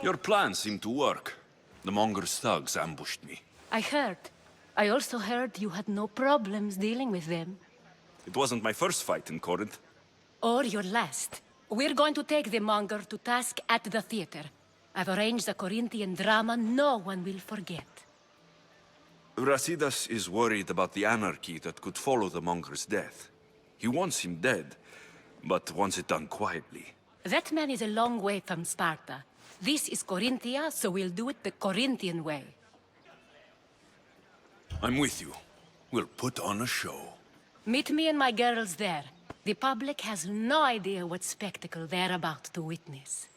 Your plan seemed to work. The Monger's thugs ambushed me. I heard. I also heard you had no problems dealing with them. It wasn't my first fight in Corinth. Or your last. We're going to take the Monger to task at the theater. I've arranged a Corinthian drama no one will forget. Brasidas is worried about the anarchy that could follow the Monger's death. He wants him dead, but wants it done quietly. That man is a long way from Sparta. This is Corinthia, so we'll do it the Corinthian way. I'm with you. We'll put on a show. Meet me and my girls there. The public has no idea what spectacle they're about to witness.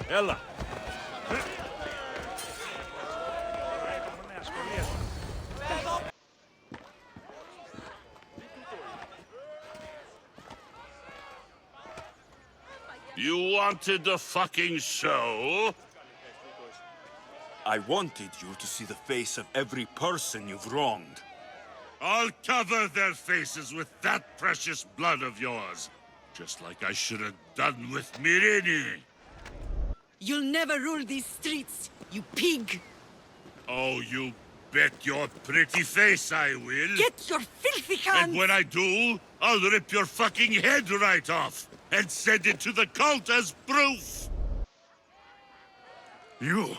Ella! You wanted a fucking show? I wanted you to see the face of every person you've wronged. I'll cover their faces with that precious blood of yours. Just like I should have done with Myrini. You'll never rule these streets, you pig! Oh, you bet your pretty face I will. Get your filthy hands! And when I do, I'll rip your fucking head right off and send it to the cult as proof. You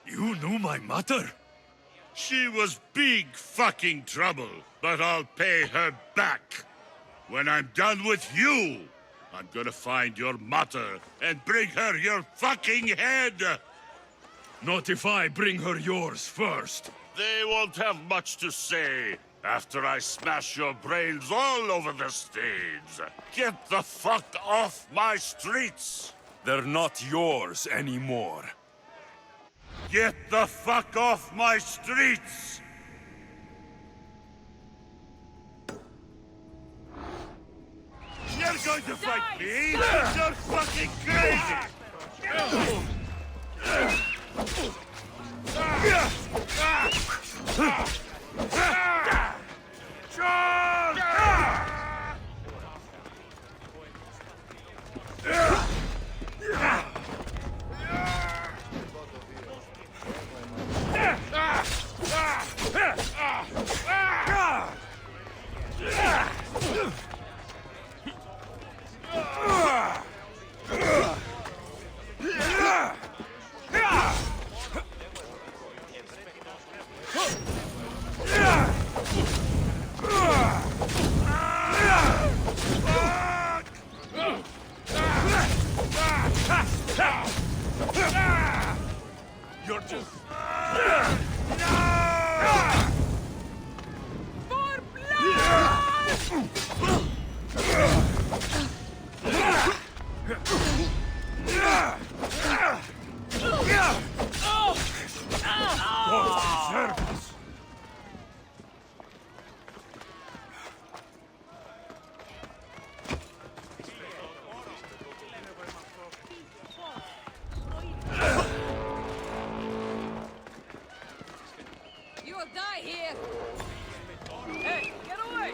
knew my mother? She was big fucking trouble, but I'll pay her back. When I'm done with you, I'm gonna find your mother and bring her your fucking head! Not if I bring her yours first. They won't have much to say after I smash your brains all over the stage. Get the fuck off my streets! They're not yours anymore. Get the fuck off my streets! You're going to fight me? You're fucking crazy! You're just... You will die here! Hey, get away!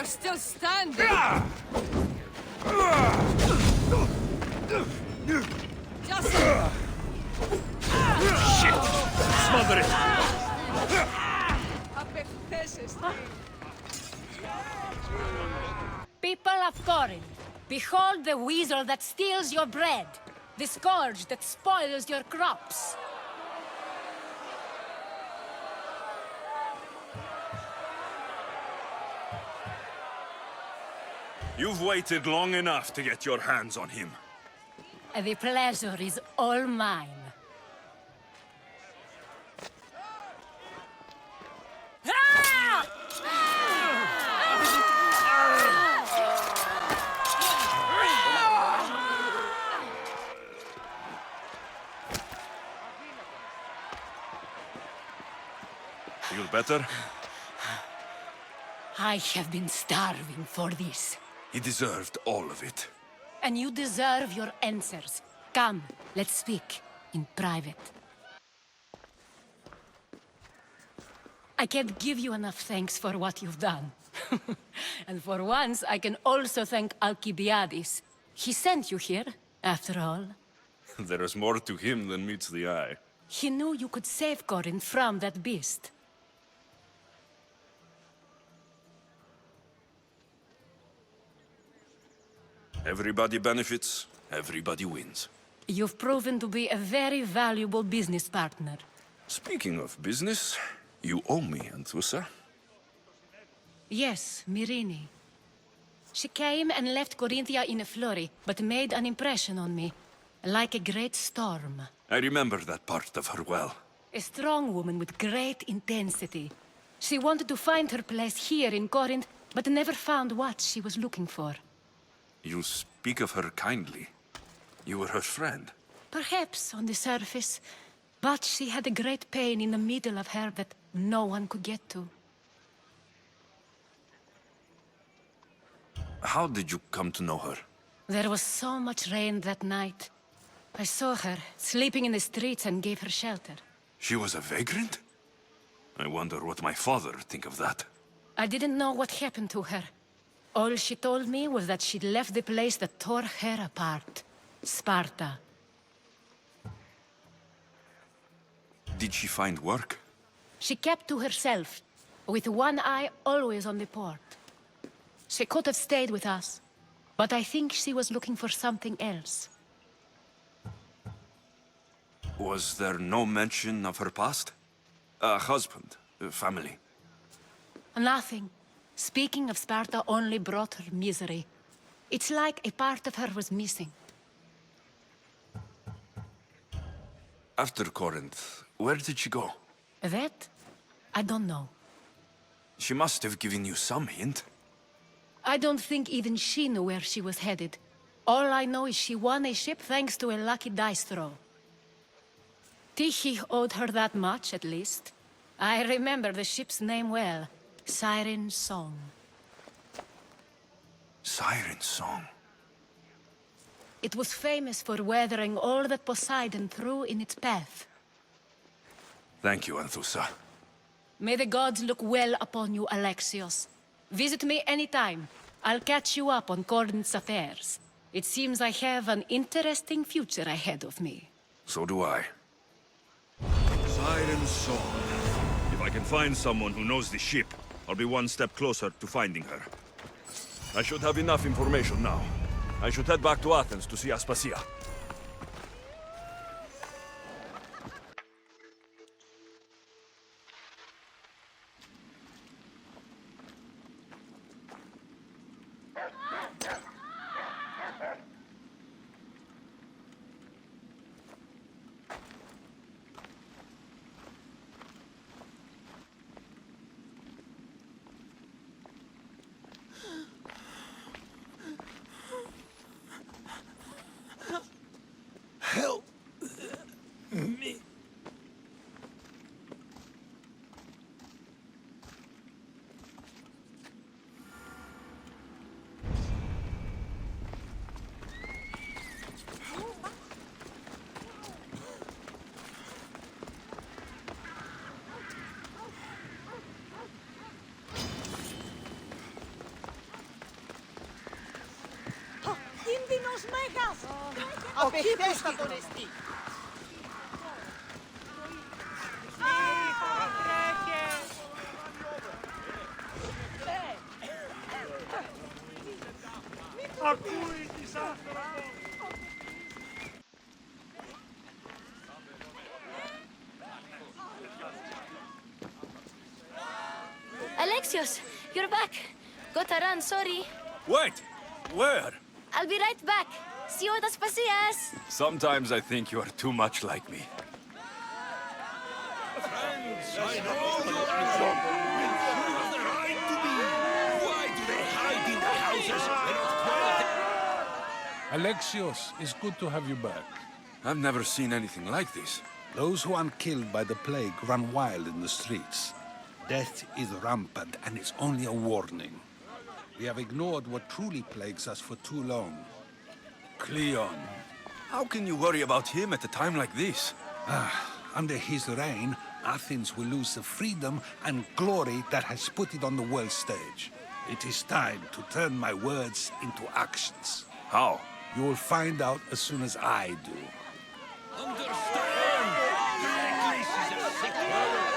You're still standing! Just... Shit! Smother it! People of Corinth, behold the weasel that steals your bread, the scourge that spoils your crops. You've waited long enough to get your hands on him. The pleasure is all mine. Ah! Feel better? I have been starving for this. He deserved all of it. And you deserve your answers. Come, let's speak in private. I can't give you enough thanks for what you've done. And for once, I can also thank Alcibiades. He sent you here, after all. There is more to him than meets the eye. He knew you could save Corinth from that beast. Everybody benefits, everybody wins. You've proven to be a very valuable business partner. Speaking of business, you owe me, Anthusa. Yes, Myrine. She came and left Corinthia in a flurry, but made an impression on me, like a great storm. I remember that part of her well. A strong woman with great intensity. She wanted to find her place here in Corinth, but never found what she was looking for. You speak of her kindly. You were her friend. Perhaps on the surface, but she had a great pain in the middle of her that no one could get to. How did you come to know her? There was so much rain that night. I saw her, sleeping in the streets, and gave her shelter. She was a vagrant? I wonder what my father would think of that. I didn't know what happened to her. All she told me was that she'd left the place that tore her apart. Sparta. Did she find work? She kept to herself, with one eye always on the port. She could have stayed with us, but I think she was looking for something else. Was there no mention of her past? A husband, a family? Nothing. Speaking of Sparta only brought her misery. It's like a part of her was missing. After Corinth, where did she go? That? I don't know. She must have given you some hint. I don't think even she knew where she was headed. All I know is she won a ship thanks to a lucky dice throw. Tyche owed her that much, at least. I remember the ship's name well. Siren Song. Siren Song. It was famous for weathering all that Poseidon threw in its path. Thank you, Anthusa. May the gods look well upon you, Alexios. Visit me anytime. I'll catch you up on Corinth's affairs. It seems I have an interesting future ahead of me. So do I. Siren Song. If I can find someone who knows the ship, I'll be one step closer to finding her. I should have enough information now. I should head back to Athens to see Aspasia. Alexios, you're back. Gotta run, sorry. Wait! Where? I'll be right back. See you at Aspasias. Sometimes I think you are too much like me. Alexios, it's good to have you back. I've never seen anything like this. Those who aren't killed by the plague run wild in the streets. Death is rampant, and it's only a warning. We have ignored what truly plagues us for too long. Cleon. How can you worry about him at a time like this? Under his reign, Athens will lose the freedom and glory that has put it on the world stage. It is time to turn my words into actions. How? You will find out as soon as I do. Understand! Pericles is a sick man.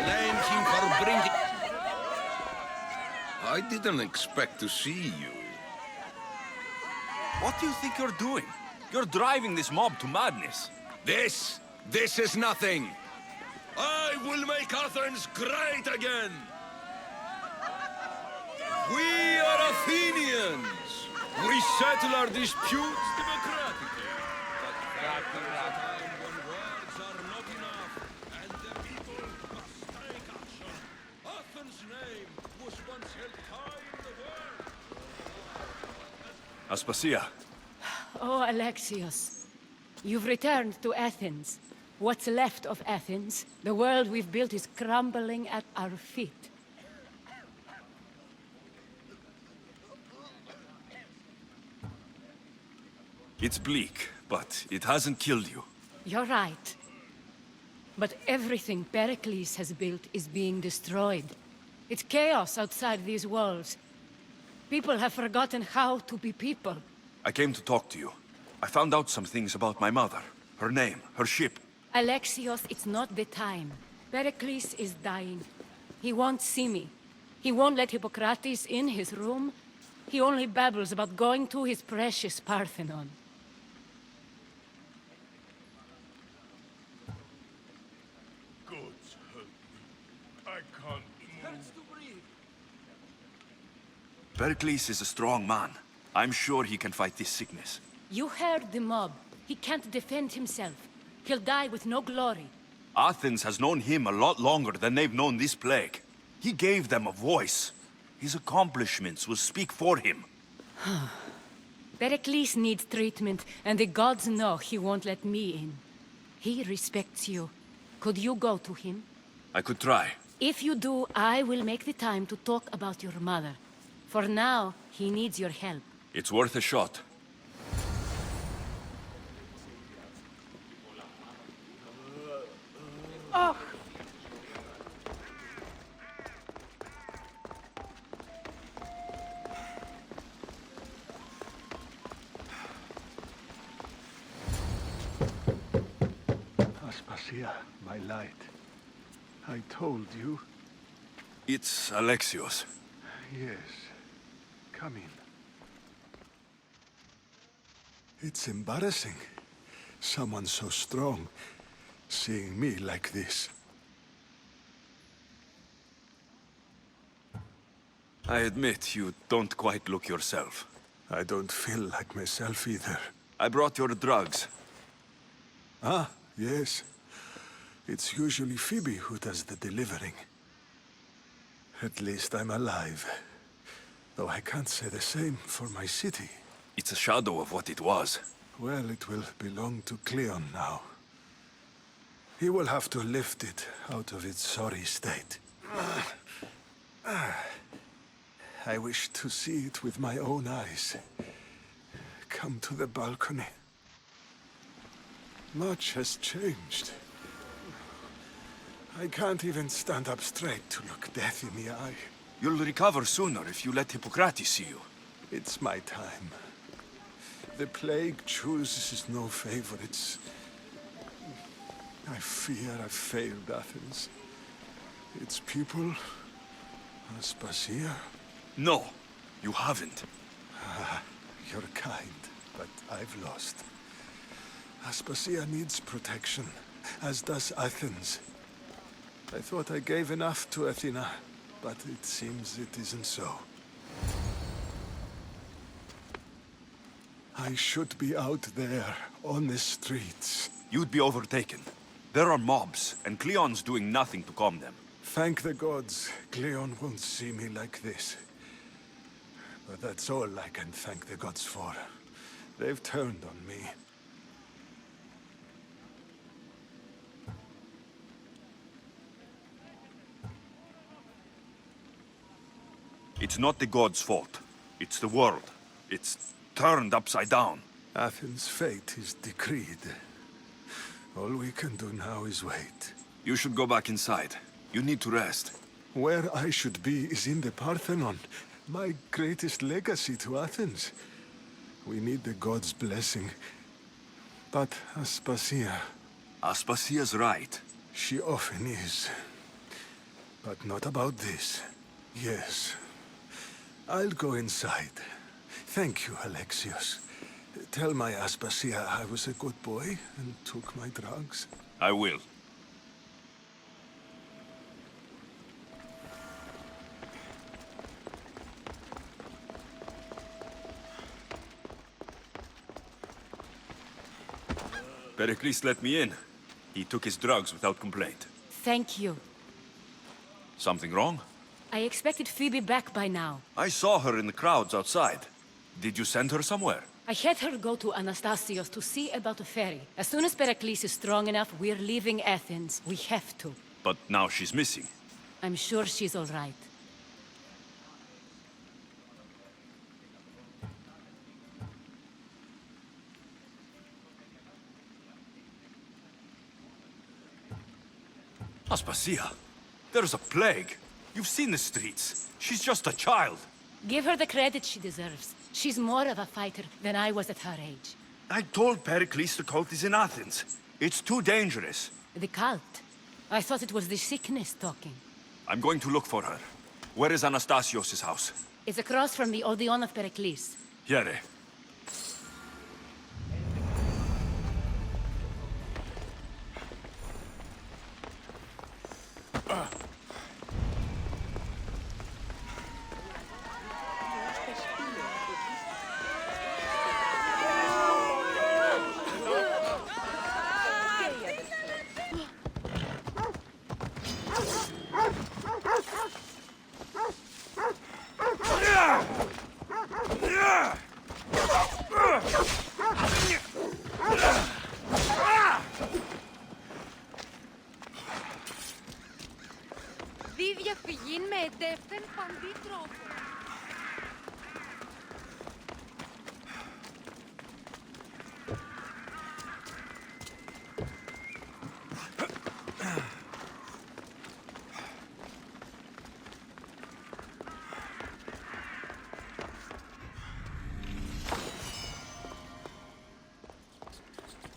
Blame him for bringing... I didn't expect to see you. What do you think you're doing? You're driving this mob to madness. This is nothing. I will make Athens great again. We are Athenians. We settle our disputes democratically. But there comes a time when words are not enough, and the people must take action. Athens' name was once held high in the world. Aspasia. Oh, Alexios. You've returned to Athens. What's left of Athens, the world we've built is crumbling at our feet. It's bleak, but it hasn't killed you. You're right. But everything Pericles has built is being destroyed. It's chaos outside these walls. People have forgotten how to be people. I came to talk to you. I found out some things about my mother. Her name, her ship. Alexios, it's not the time. Pericles is dying. He won't see me. He won't let Hippocrates in his room. He only babbles about going to his precious Parthenon. Gods help me. I can't move. Pericles is a strong man. I'm sure he can fight this sickness. You heard the mob. He can't defend himself. He'll die with no glory. Athens has known him a lot longer than they've known this plague. He gave them a voice. His accomplishments will speak for him. Pericles needs treatment, and the gods know he won't let me in. He respects you. Could you go to him? I could try. If you do, I will make the time to talk about your mother. For now, he needs your help. It's worth a shot. Aspasia, my light. I told you. It's Alexios. Yes. Come in. It's embarrassing. Someone so strong, seeing me like this. I admit you don't quite look yourself. I don't feel like myself either. I brought your drugs. Ah, yes. It's usually Phoebe who does the delivering. At least I'm alive. Though I can't say the same for my city. It's a shadow of what it was. Well, it will belong to Cleon now. He will have to lift it out of its sorry state. I wish to see it with my own eyes. Come to the balcony. Much has changed. I can't even stand up straight to look death in the eye. You'll recover sooner if you let Hippocrates see you. It's my time. The plague chooses no favorites. I fear I failed Athens. Its people, Aspasia. No, you haven't. You're kind, but I've lost. Aspasia needs protection, as does Athens. I thought I gave enough to Athena, but it seems it isn't so. I should be out there, on the streets. You'd be overtaken. There are mobs, and Cleon's doing nothing to calm them. Thank the gods, Cleon won't see me like this. But that's all I can thank the gods for. They've turned on me. It's not the gods' fault. It's the world. It's turned upside down. Athens' fate is decreed. All we can do now is wait. You should go back inside. You need to rest. Where I should be is in the Parthenon, my greatest legacy to Athens. We need the gods' blessing. But Aspasia... Aspasia's right. She often is. But not about this. Yes. I'll go inside. Thank you, Alexios. Tell my Aspasia I was a good boy and took my drugs. I will. Pericles let me in. He took his drugs without complaint. Thank you. Something wrong? I expected Phoebe back by now. I saw her in the crowds outside. Did you send her somewhere? I had her go to Anastasios to see about a ferry. As soon as Pericles is strong enough, we're leaving Athens. We have to. But now she's missing. I'm sure she's all right. Aspasia, there's a plague. You've seen the streets. She's just a child. Give her the credit she deserves. She's more of a fighter than I was at her age. I told Pericles the cult is in Athens. It's too dangerous. The cult? I thought it was the sickness talking. I'm going to look for her. Where is Anastasios' house? It's across from the Odeon of Pericles. Here. Δι διαφυγήν με εντεύθεν παντή τρόπο.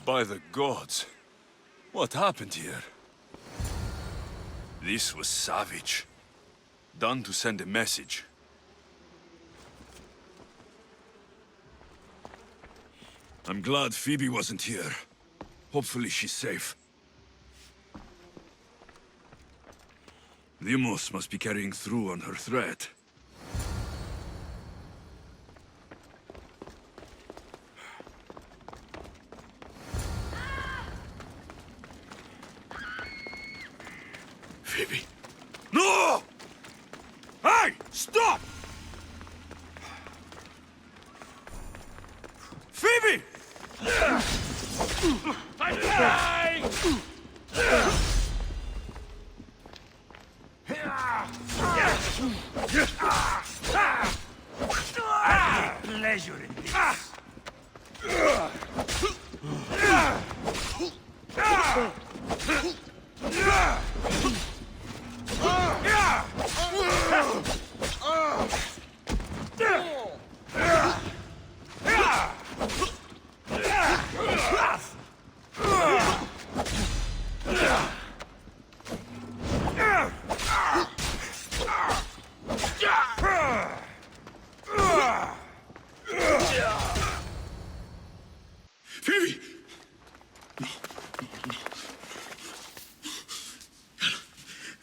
By the gods. What happened here? This was savage. Done to send a message. I'm glad Phoebe wasn't here. Hopefully she's safe. Deimos must be carrying through on her threat. Phoebe. No! Hey! Stop! Phoebe! I take pleasure in this.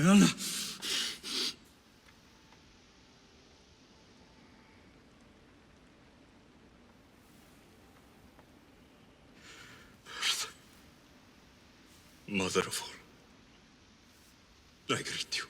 General. Mother of all, I greet you.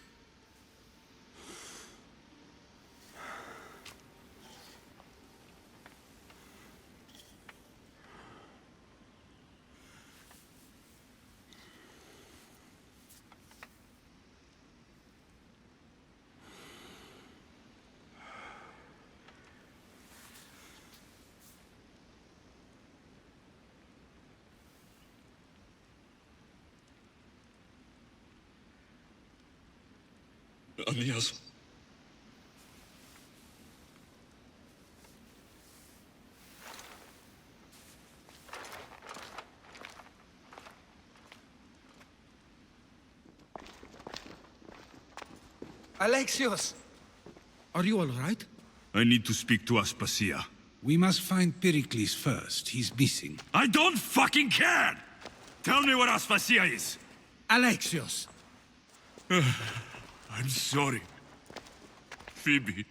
Amias. Alexios! Are you all right? I need to speak to Aspasia. We must find Pericles first. He's missing. I don't fucking care! Tell me where Aspasia is! Alexios! I'm sorry. Phoebe.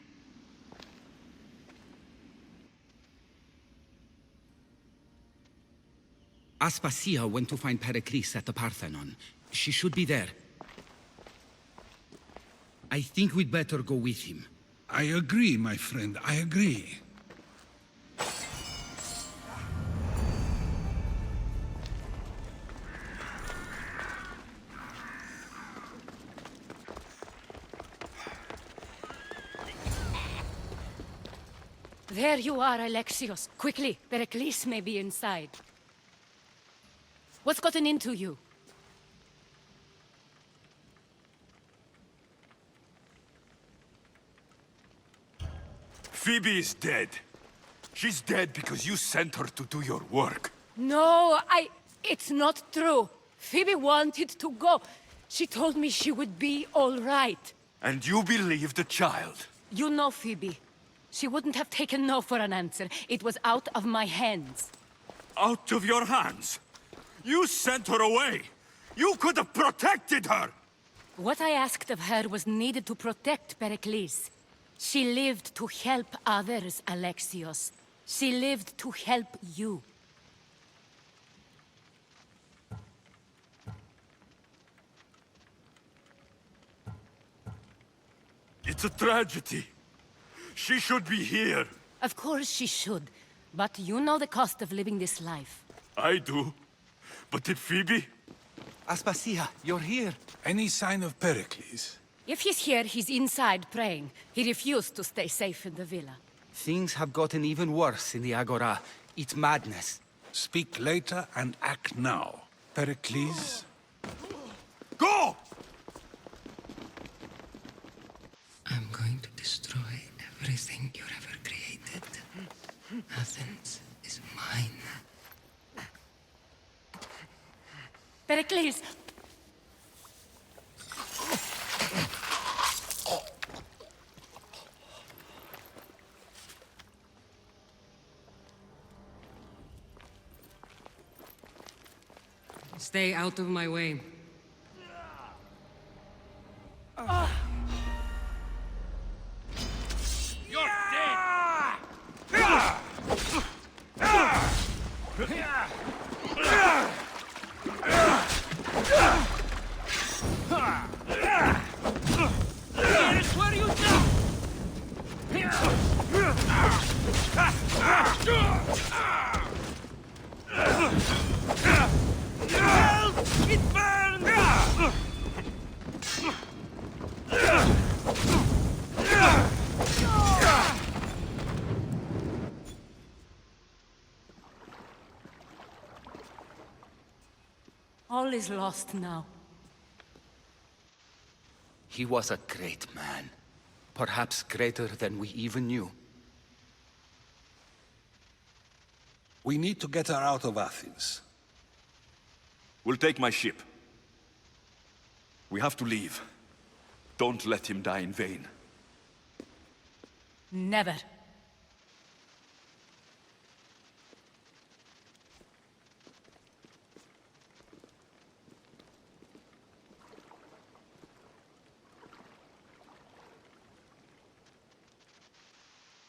Aspasia went to find Pericles at the Parthenon. She should be there. I think we'd better go with him. I agree, my friend. I agree. There you are, Alexios. Quickly, Pericles may be inside. What's gotten into you? Phoebe is dead. She's dead because you sent her to do your work. No, it's not true. Phoebe wanted to go. She told me she would be all right. And you believe the child? You know Phoebe. She wouldn't have taken no for an answer. It was out of my hands. Out of your hands? You sent her away! You could have protected her! What I asked of her was needed to protect Pericles. She lived to help others, Alexios. She lived to help you. It's a tragedy. She should be here. Of course she should. But you know the cost of living this life. I do. But did Phoebe? Aspasia, you're here. Any sign of Pericles? If he's here, he's inside praying. He refused to stay safe in the villa. Things have gotten even worse in the Agora. It's madness. Speak later and act now. Pericles? Go! I'm going to destroy everything you've ever created. Athens is mine. Pericles! Stay out of my way. You're dead! Here's where you die! Help! It burns! All is lost now. He was a great man. Perhaps greater than we even knew. We need to get her out of Athens. We'll take my ship. We have to leave. Don't let him die in vain. Never.